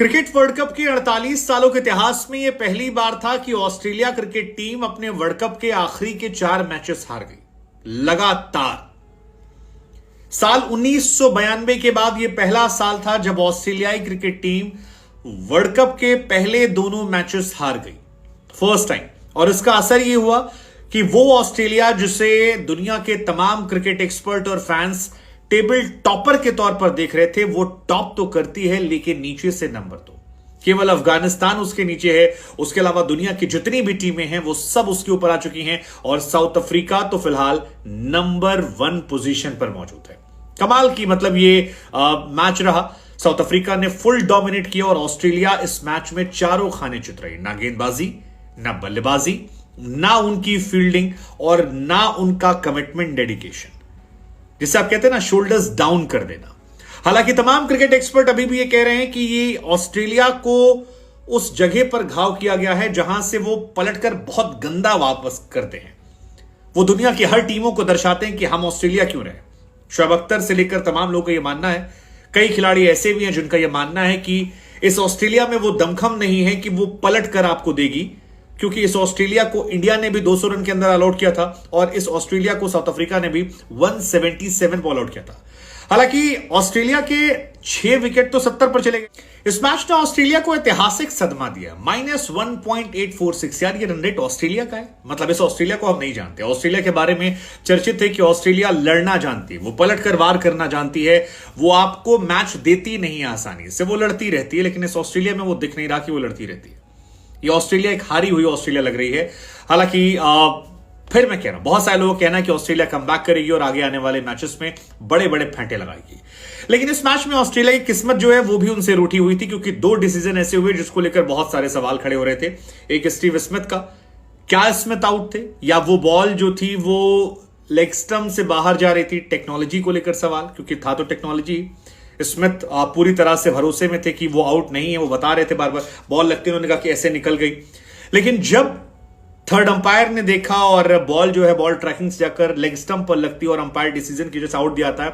Cricket world cup के 48 सालों के इतिहास में यह पहली बार था कि ऑस्ट्रेलिया क्रिकेट टीम अपने वर्ल्ड कप के आखिरी के 4 मैचेस हार गई लगातार। साल 1992 के बाद यह पहला साल था जब ऑस्ट्रेलियाई क्रिकेट टीम वर्ल्ड कप के पहले दोनों मैचेस हार गई, फर्स्ट टाइम। और इसका असर यह हुआ कि वो ऑस्ट्रेलिया जिसे दुनिया के तमाम क्रिकेट एक्सपर्ट और फैंस टेबल टॉपर के तौर पर देख रहे थे, वो टॉप तो करती है लेकिन नीचे से नंबर 2। केवल अफगानिस्तान उसके नीचे है, उसके अलावा दुनिया की जितनी भी टीमें हैं वो सब उसके ऊपर आ चुकी हैं। और साउथ अफ्रीका तो फिलहाल नंबर 1 पोजीशन पर मौजूद है। कमाल की मतलब ये मैच रहा। साउथ अफ्रीका ने फुल डोमिनेट किया और ऑस्ट्रेलिया इस मैच में चारों खाने चित रही। ना गेंदबाजी, ना बल्लेबाजी, ना उनकी फील्डिंग और ना उनका कमिटमेंट, डेडिकेशन, जिसे आप कहते हैं ना शोल्डर्स डाउन कर देना। हालांकि तमाम क्रिकेट एक्सपर्ट अभी भी ये कह रहे हैं कि ये ऑस्ट्रेलिया को उस जगह पर घाव किया गया है जहां से वो पलटकर बहुत गंदा वापस करते हैं। वो दुनिया की हर टीमों को दर्शाते हैं कि हम ऑस्ट्रेलिया क्यों रहे। शोएब अख्तर से लेकर तमाम लोगों का यह मानना है, कई खिलाड़ी ऐसे भी हैं जिनका यह मानना है कि इस ऑस्ट्रेलिया में वो दमखम नहीं है कि वो पलट कर आपको देगी, क्योंकि इस ऑस्ट्रेलिया को इंडिया ने भी 200 रन के अंदर ऑल आउट किया था और इस ऑस्ट्रेलिया को साउथ अफ्रीका ने भी 177 ऑल आउट किया था। हालांकि ऑस्ट्रेलिया के 6 विकेट तो 70 पर चले गए। इस मैच ने ऑस्ट्रेलिया को ऐतिहासिक सदमा दिया, -1.846। यार ये रन रेट ऑस्ट्रेलिया का है, मतलब इस ऑस्ट्रेलिया को हम नहीं जानते। ऑस्ट्रेलिया के बारे में चर्चित है कि ऑस्ट्रेलिया लड़ना जानती है, वो पलट कर वार करना जानती है, वो आपको मैच देती नहीं आसानी से, वो लड़ती रहती है। लेकिन इस ऑस्ट्रेलिया में वो दिख नहीं रहा कि वो लड़ती रहती है। ये ऑस्ट्रेलिया एक हारी हुई ऑस्ट्रेलिया लग रही है। हालांकि फिर मैं कह रहा हूं, बहुत सारे लोगों का कहना है कि ऑस्ट्रेलिया कमबैक करेगी और आगे आने वाले मैचेस में बड़े बड़े फेंटे लगाएगी। लेकिन इस मैच में ऑस्ट्रेलिया की किस्मत जो है वो भी उनसे रूठी हुई थी, क्योंकि 2 डिसीजन ऐसे हुए जिसको लेकर बहुत सारे सवाल खड़े हो रहे थे। एक स्टीव स्मिथ का, क्या स्मिथ आउट थे या वो बॉल जो थी वो लेग स्टंप से बाहर जा रही थी। टेक्नोलॉजी को लेकर सवाल, क्योंकि था तो टेक्नोलॉजी। स्मिथ पूरी तरह से भरोसे में थे कि वो आउट नहीं है, वो बता रहे थे बार बार, बॉल लगते उन्होंने कहा कि ऐसे निकल गई। लेकिन जब थर्ड अंपायर ने देखा और बॉल जो है बॉल ट्रैकिंग से जाकर लेग स्टंप पर लगती है और अंपायर डिसीजन की वजह से आउट दिया था,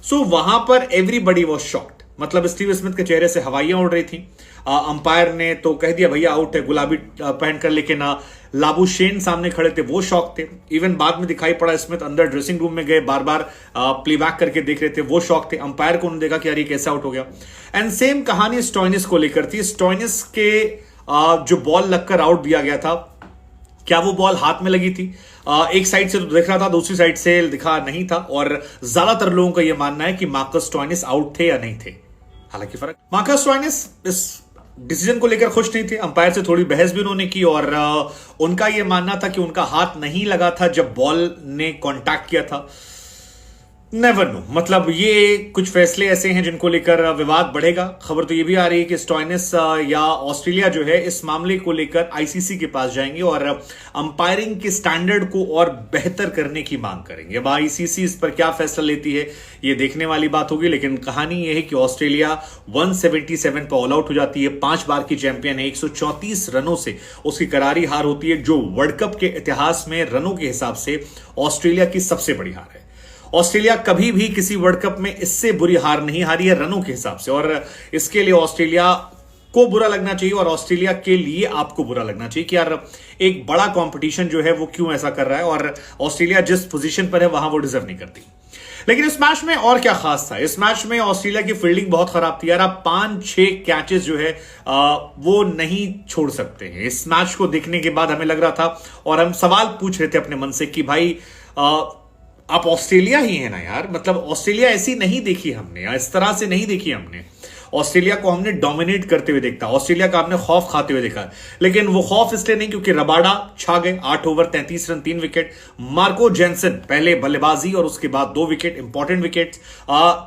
सो वहां पर एवरीबडी वाज शॉक्ड। मतलब स्टीव स्मिथ के चेहरे से हवाइयां उड़ रही थी। अंपायर ने तो कह दिया भैया आउट है, गुलाबी पहनकर, लेकिन लाबुशेन सामने खड़े थे, वो शॉक थे। इवन बाद में दिखाई पड़ा स्मिथ अंदर ड्रेसिंग रूम में गए, बार बार प्लेबैक करके देख रहे थे, वो शॉक थे। अंपायर को उन्होंने देखा कि यार ये कैसे आउट हो गया। एंड सेम कहानी स्टोइनिस को लेकर थी। स्टोइनिस के जो बॉल लगकर आउट दिया गया था, क्या वो बॉल हाथ में लगी थी? एक साइड से तो दिख रहा था, दूसरी साइड से दिखा नहीं था। और ज्यादातर लोगों का यह मानना है कि मार्कस स्टोइनिस आउट थे या नहीं थे। हालांकि फर्क, मार्कस स्टोइनिस इस डिसीजन को लेकर खुश नहीं थे। अंपायर से थोड़ी बहस भी उन्होंने की और उनका यह मानना था कि उनका हाथ नहीं लगा था जब बॉल ने कांटेक्ट किया था। नेवर नो, मतलब ये कुछ फैसले ऐसे हैं जिनको लेकर विवाद बढ़ेगा। खबर तो ये भी आ रही है कि स्टोइनिस या ऑस्ट्रेलिया जो है इस मामले को लेकर आईसीसी के पास जाएंगे और अंपायरिंग के स्टैंडर्ड को और बेहतर करने की मांग करेंगे। अब आईसीसी इस पर क्या फैसला लेती है ये देखने वाली बात होगी। लेकिन कहानी ये है कि ऑस्ट्रेलिया 177 पर ऑल आउट हो जाती है, 5 बार की चैंपियन है, 134 रनों से उसकी करारी हार होती है, जो वर्ल्ड कप के इतिहास में रनों के हिसाब से ऑस्ट्रेलिया की सबसे बड़ी हार है। ऑस्ट्रेलिया कभी भी किसी वर्ल्ड कप में इससे बुरी हार नहीं हारी है रनों के हिसाब से, और इसके लिए ऑस्ट्रेलिया को बुरा लगना चाहिए और ऑस्ट्रेलिया के लिए आपको बुरा लगना चाहिए कि यार एक बड़ा कंपटीशन जो है वो क्यों ऐसा कर रहा है, और ऑस्ट्रेलिया जिस पोजीशन पर है वहां वो डिजर्व नहीं करती। लेकिन इस मैच में और क्या खास था? इस मैच में ऑस्ट्रेलिया की फील्डिंग बहुत खराब थी यार। आप 5-6 कैचेस जो है वो नहीं छोड़ सकते हैं। इस मैच को देखने के बाद हमें लग रहा था और हम सवाल पूछ रहे थे अपने मन से कि भाई आप ऑस्ट्रेलिया ही है ना यार, मतलब ऑस्ट्रेलिया ऐसी नहीं देखी हमने, इस तरह से नहीं देखी हमने। ऑस्ट्रेलिया को हमने डोमिनेट करते हुए देखा, ऑस्ट्रेलिया का हमने खौफ खाते हुए देखा। लेकिन वो खौफ इसलिए नहीं क्योंकि रबाडा छा गए, 8 over 33 run 3 wicket. Marco Jansen पहले बल्लेबाजी और उसके बाद 2 विकेट, इंपॉर्टेंट विकेट।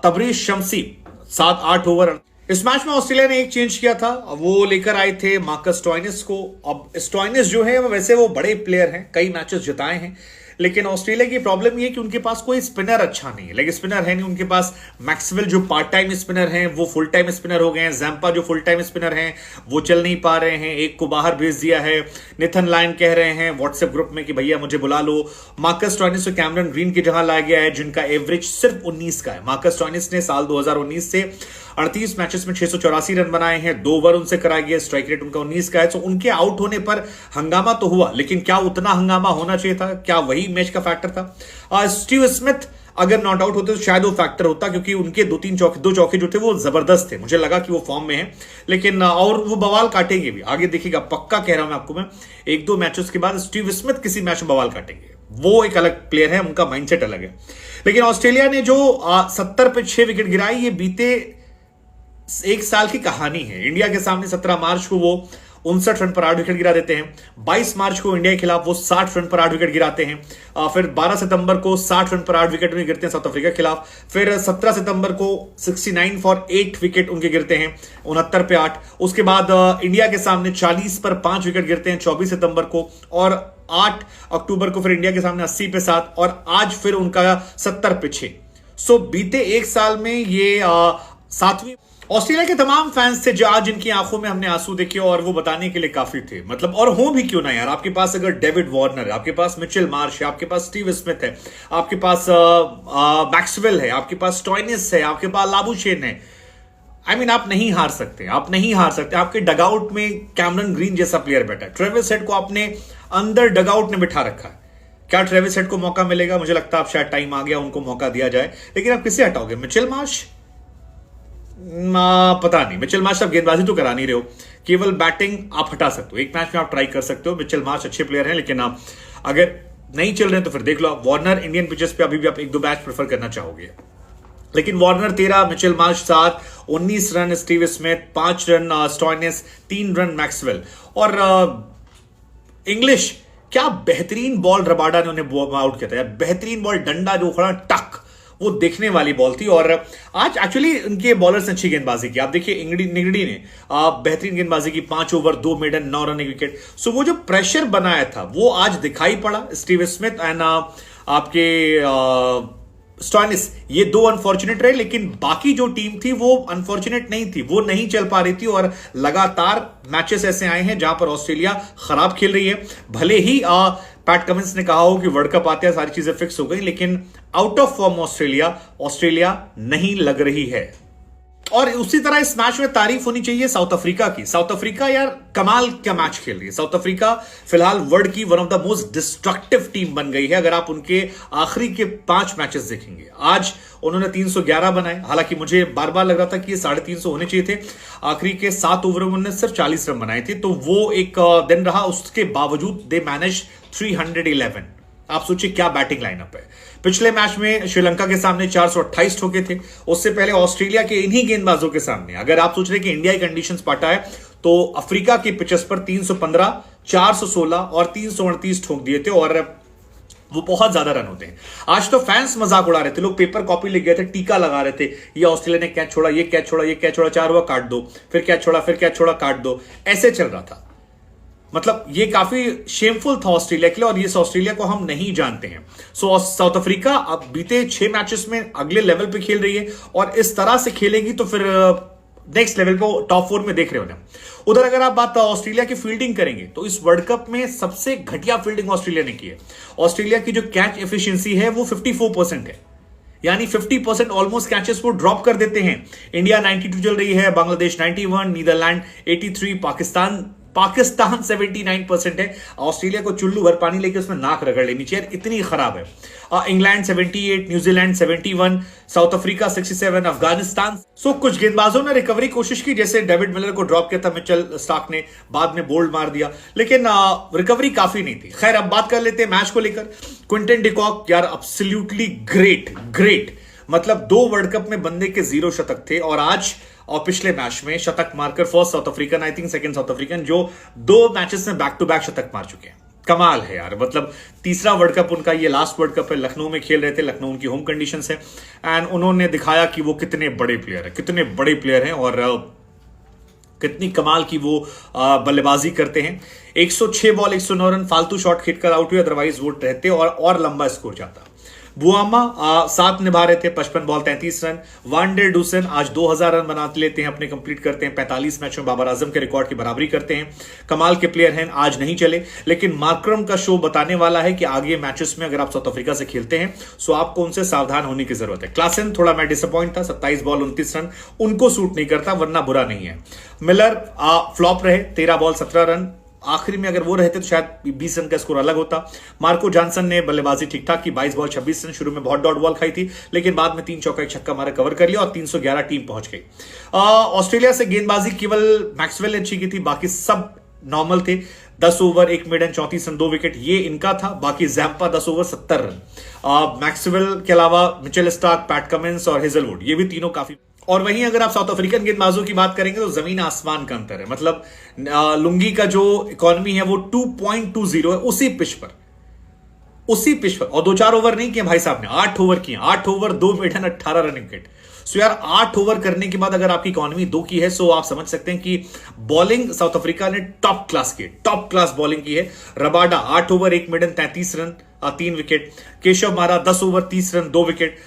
तबरीज शमसी 7-8 ओवर। इस मैच में ऑस्ट्रेलिया ने एक चेंज किया था, वो लेकर आए थे मार्कस स्टोइनिस को। अब स्टोइनिस जो है वैसे वो बड़े प्लेयर हैं, कई मैचेस जिताए हैं, लेकिन ऑस्ट्रेलिया की प्रॉब्लम ये है कि उनके पास कोई स्पिनर अच्छा नहीं है, लेग स्पिनर है नहीं उनके पास। मैक्सवेल जो पार्ट टाइम स्पिनर हैं वो फुल टाइम स्पिनर हो गए हैं। जैम्पा जो फुल टाइम स्पिनर हैं वो चल नहीं पा रहे हैं, एक को बाहर भेज दिया है। नेथन लायन कह रहे हैं व्हाट्सएप ग्रुप में कि भैया मुझे बुला लो। मार्कस स्टोइनिस को कैमरन ग्रीन की जगह लाया गया है, जिनका एवरेज सिर्फ 19 का है। मार्कस स्टोइनिस ने साल 2019 से 38 मैचेस में 684 रन बनाए हैं, 2 ओवर उनसे कराया गया, स्ट्राइक रेट उनका 19 का है। तो उनके आउट होने पर हंगामा तो हुआ, लेकिन क्या उतना हंगामा होना चाहिए था? क्या वही मैच का फैक्टर था? स्टीव स्मिथ अगर नॉट आउट होते तो शायद वो फैक्टर होता, क्योंकि उनके दो चौके जो थे वो जबरदस्त थे। मुझे लगा कि वो फॉर्म में है, लेकिन और वो बवाल काटेंगे भी, आगे देखिएगा, पक्का कह रहा हूं मैं आपको। मैं 1-2 मैचेस के बाद स्टीव स्मिथ किसी मैच में बवाल काटेंगे। वो एक अलग प्लेयर है, उनका माइंडसेट अलग है। लेकिन ऑस्ट्रेलिया ने जो 70 पे 6 विकेट गिराई, ये बीते एक साल की कहानी है। इंडिया के सामने 17 मार्च को वो 59 रन पर 8 विकेट गिरा देते हैं। 22 मार्च को इंडिया के खिलाफ वो 60 रन पर 8 विकेट गिराते हैं। फिर 12 सितंबर को 60 रन पर 8 विकेट उन्हें गिरते हैं साउथ अफ्रीका के खिलाफ। फिर 17 सितंबर को 69 फॉर 8 विकेट उनके गिरते हैं 69 पे 8। उसके बाद इंडिया के सामने 40 पर 5 विकेट गिरते हैं 24 सितंबर को, और 8 अक्टूबर को फिर इंडिया के सामने 80 पे 7, और आज फिर उनका 70 पे 6। सो बीते एक साल में ये 7वीं। ऑस्ट्रेलिया के तमाम फैंस थे जो आज इनकी आंखों में हमने आंसू देखे, और वो बताने के लिए काफी थे। मतलब और हो भी क्यों ना यार, आपके पास अगर डेविड वार्नर है, आपके पास मिचेल मार्श है, आपके पास स्टीव स्मिथ है, आपके पास मैक्सवेल है, आपके पास स्टॉइनिस है, आपके पास लाबुशेन है। आप नहीं हार सकते, आप नहीं हार सकते। आपके डगआउट में कैमरन ग्रीन जैसा प्लेयर बैठा है, ट्रेविस हेड को आपने अंदर डगआउट में बिठा रखा है। क्या ट्रेविस हेड को मौका मिलेगा? मुझे लगता है अब शायद टाइम आ गया, उनको मौका दिया जाए। लेकिन आप किसे हटाओगे? Mitchell Marsh? पता नहीं। मिचेल मार्श आप गेंदबाजी तो करा नहीं रहे हो, केवल बैटिंग आप हटा सकते हो। एक मैच में आप ट्राई कर सकते हो। मिचेल मार्श अच्छे प्लेयर हैं, लेकिन आप अगर नहीं चल रहे तो फिर देख लो। वार्नर इंडियन पिचेस पे अभी भी आप 1-2 मैच प्रेफर करना चाहोगे, लेकिन Warner 13, Mitchell Marsh 7, 19 run Steve Smith, 5 run Stoinis, 3 run Maxwell. और इंग्लिश, क्या बेहतरीन बॉल रबाडा ने उन्हें आउट किया था यार। बेहतरीन बॉल, डंडा जो खड़ा टक, वो देखने वाली बॉल थी। और आज एक्चुअली उनके बॉलर्स ने अच्छी गेंदबाजी की। आप देखिए निगड़ी ने बेहतरीन गेंदबाजी की, 5 ओवर 2 मेडन, 9 रन, 1 विकेट। सो वो जो प्रेशर बनाया था वो आज दिखाई पड़ा। स्टीव स्मिथ एंड आपके स्टॉइनिस, ये 2 अनफॉर्चुनेट रहे, लेकिन बाकी जो टीम थी वो अनफॉर्चुनेट नहीं थी, वो नहीं चल पा रही थी। और लगातार मैचेस ऐसे आए हैं जहां पर ऑस्ट्रेलिया खराब खेल रही है। भले ही पैट कमिंस ने कहा हो कि वर्ल्ड कप आते हैं सारी चीजें फिक्स हो गई, लेकिन आउट ऑफ फॉर्म ऑस्ट्रेलिया नहीं लग रही है। और उसी तरह इस मैच में तारीफ होनी चाहिए साउथ अफ्रीका की। साउथ अफ्रीका यार कमाल का मैच खेल रही है। साउथ अफ्रीका फिलहाल वर्ल्ड की one of the most destructive team बन गई है। अगर आप उनके आखिरी के 5 मैचेस देखेंगे, आज उन्होंने 311 बनाए। हालांकि मुझे बार बार लग रहा था कि ये 350 होने चाहिए थे। आखिरी के 7 ओवरों में उन्होंने सिर्फ 40 रन बनाए थे, तो वो एक दिन रहा। उसके बावजूद दे मैनेज 311। आप सोचिए क्या बैटिंग लाइनअप है। पिछले मैच में श्रीलंका के सामने 428 ठोके थे। उससे पहले ऑस्ट्रेलिया के इन्हीं गेंदबाजों के सामने, अगर आप सोच रहे कि इंडिया की कंडीशंस पाटा है, तो अफ्रीका की पिचेस पर 315, 416 और 338 ठोक दिए थे, और वो बहुत ज्यादा रन होते हैं। आज तो फैंस मजाक उड़ा रहे थे, लोग पेपर कॉपी लिख गए थे, टीका लगा रहे थे, ये ऑस्ट्रेलिया ने कैच छोड़ा, ये कैच छोड़ा, ये कैच छोड़ा, 4 ओवर काट दो, फिर कैच छोड़ा, फिर कैच छोड़ा, काट दो, ऐसे चल रहा था। मतलब ये काफी शेमफुल था ऑस्ट्रेलिया के लिए, और ये ऑस्ट्रेलिया को हम नहीं जानते हैं। सो साउथ अफ्रीका अब बीते 6 मैचेस में अगले लेवल पे खेल रही है, और इस तरह से खेलेगी तो फिर नेक्स्ट लेवल पे टॉप 4 में देख रहे हो ना। उधर अगर आप बात ऑस्ट्रेलिया की फील्डिंग करेंगे, तो इस वर्ल्ड कप में सबसे घटिया फील्डिंग ऑस्ट्रेलिया ने की है। ऑस्ट्रेलिया की जो कैच एफिशिएंसी है वो 54% है, यानी 50% ऑलमोस्ट कैचेस को ड्रॉप कर देते हैं। इंडिया 92 चल रही है, बांग्लादेश 91, नीदरलैंड 83, पाकिस्तान 79% है। ऑस्ट्रेलिया को चुल्लू भर पानी लेके उसमें नाक रगड़ लेनी चाहिए, इतनी खराब है। England 78, New Zealand 71, South Africa 67, Afghanistan. So कुछ गेंदबाजों ने रिकवरी कोशिश की, जैसे डेविड मिलर को ड्रॉप किया था मिचेल स्टार्क ने, बाद में बोल्ड मार दिया, लेकिन रिकवरी काफी नहीं थी। खैर, अब बात कर लेते हैं मैच को लेकर। क्विंटन डिकॉक यार एब्सोल्युटली ग्रेट। मतलब 2 वर्ल्ड कप में बंदे के 0 शतक थे, और आज और पिछले मैच में शतक मारकर first south African, I think second south African, जो 2 मैचेस में बैक टू बैक शतक मार चुके हैं। कमाल है यार। मतलब तीसरा वर्ल्ड कप उनका, ये लास्ट वर्ल्ड कप है। लखनऊ में खेल रहे थे, लखनऊ उनकी होम कंडीशंस है, एंड उन्होंने दिखाया कि वो कितने बड़े प्लेयर हैं, और कितनी कमाल की वो बल्लेबाजी करते हैं। 106 बॉल 109 रन फालतू शॉट खेलकर आउट हुए, अदरवाइज वो रहते और लंबा स्कोर जाता। बुआमा 7 निभा रहे थे, 55 बॉल 33 रन। वांडर डूसन आज 2000 रन बना लेते हैं, अपने कंप्लीट करते हैं, 45 मैचों में बाबर आजम के रिकॉर्ड की बराबरी करते हैं। कमाल के प्लेयर हैं, आज नहीं चले, लेकिन मार्करम का शो बताने वाला है कि आगे मैचेस में अगर आप साउथ अफ्रीका से खेलते हैं तो आपको उनसे सावधान होने की जरूरत है। क्लासन थोड़ा मैं डिसअपॉइंट था, 27 बॉल 29 रन, उनको सूट नहीं करता, वरना बुरा नहीं है। मिलर फ्लॉप रहे, 13 बॉल 17 रन। आखिरी में अगर वो रहते तो शायद 20 रन का स्कोर अलग होता। मार्को जॉनसन ने बल्लेबाजी ठीक ठाक की, 22 बॉल 26 रन। शुरू में बहुत डॉट बॉल खाई थी, लेकिन बाद में 3 चौका 1 छक्का मारा, कवर कर लिया और 311 टीम पहुंच गई। ऑस्ट्रेलिया से गेंदबाजी केवल मैक्सवेल ने अच्छी की थी, बाकी सब नॉर्मल थे। 10 over 1 mid and 34 run 2 wicket, ये इनका था। बाकी जैम्पा 10 ओवर 70 रन। मैक्सवेल के अलावा मिचेल स्टार्क, पैट कमिंस और हेजलवुड, ये भी तीनों काफी। और वहीं अगर आप साउथ अफ्रीकन गेंदबाजों की बात करेंगे तो जमीन आसमान का अंतर है। मतलब लुंगी का जो इकोनॉमी है वो 2.20 है उसी पिच पर, और 2-4 ओवर नहीं किए भाई साहब ने, 8 ओवर किए, 8 over 2 maiden 18 run wicket. So यार 8 ओवर करने के बाद अगर आपकी इकोनॉमी 2 की है, सो आप समझ सकते हैं कि बॉलिंग साउथ अफ्रीका ने टॉप क्लास की, टॉप क्लास बॉलिंग की है। Rabada 8 over 1 mid and 33 run 3 wicket. Keshav मारा 10 ओवर 30 रन 2 विकेट।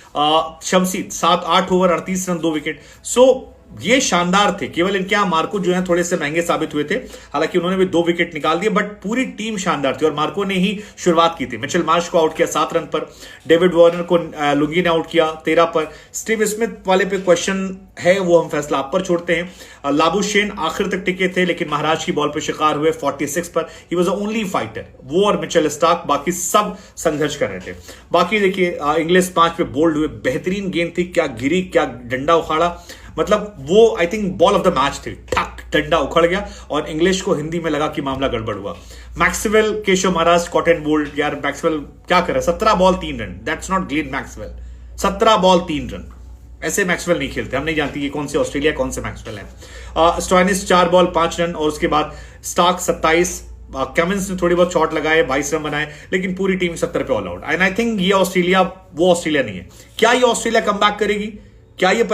शमसी 8 ओवर 38 रन 2 विकेट। सो ये शानदार थे। केवल इनके यहां मार्को जो है थोड़े से महंगे साबित हुए थे, हालांकि उन्होंने भी 2 विकेट निकाल दिए, बट पूरी टीम शानदार थी और मार्को ने ही शुरुआत की थी। मिचेल मार्श को आउट किया 7 रन पर, डेविड वार्नर को लुंगी ने आउट किया 13 पर। स्टीव स्मिथ वाले पे क्वेश्चन है, वो हम फैसला आप पर छोड़ते हैं। लाबुशेन आखिर तक टिके थे, लेकिन महाराज की बॉल पर शिकार हुए 46 पर। He was the only fighter, वो और मिचेल स्टार्क, बाकी सब संघर्ष कर रहे थे। बाकी देखिए इंग्लिश 5 पे बोल्ड हुए, बेहतरीन गेंद थी, क्या गिरी, क्या डंडा उखाड़ा, मतलब वो I think ball of the match थी। ठक डंडा उखड़ गया और इंग्लिश को हिंदी में लगा कि मामला गड़बड़ हुआ। Maxwell, Keshav Maharaj, cotton bold, यार मैक्सवेल क्या करे, 17 ball 3 run, that's not Glenn Maxwell. 17 ball 3 run, ऐसे मैक्सवेल नहीं खेलते। हम नहीं जानती ये कौन से ऑस्ट्रेलिया कौन से मैक्सवेल है। स्टोइनिस 4 बॉल 5 रन, और उसके बाद स्टार्क 27, कमिंस ने थोड़ी बहुत शॉट लगाए, 22 रन बनाए, लेकिन पूरी टीम 70 पे all out. And I think ये ऑस्ट्रेलिया वो ऑस्ट्रेलिया नहीं है। क्या ये ऑस्ट्रेलिया कम बैक करेगी? क्या ये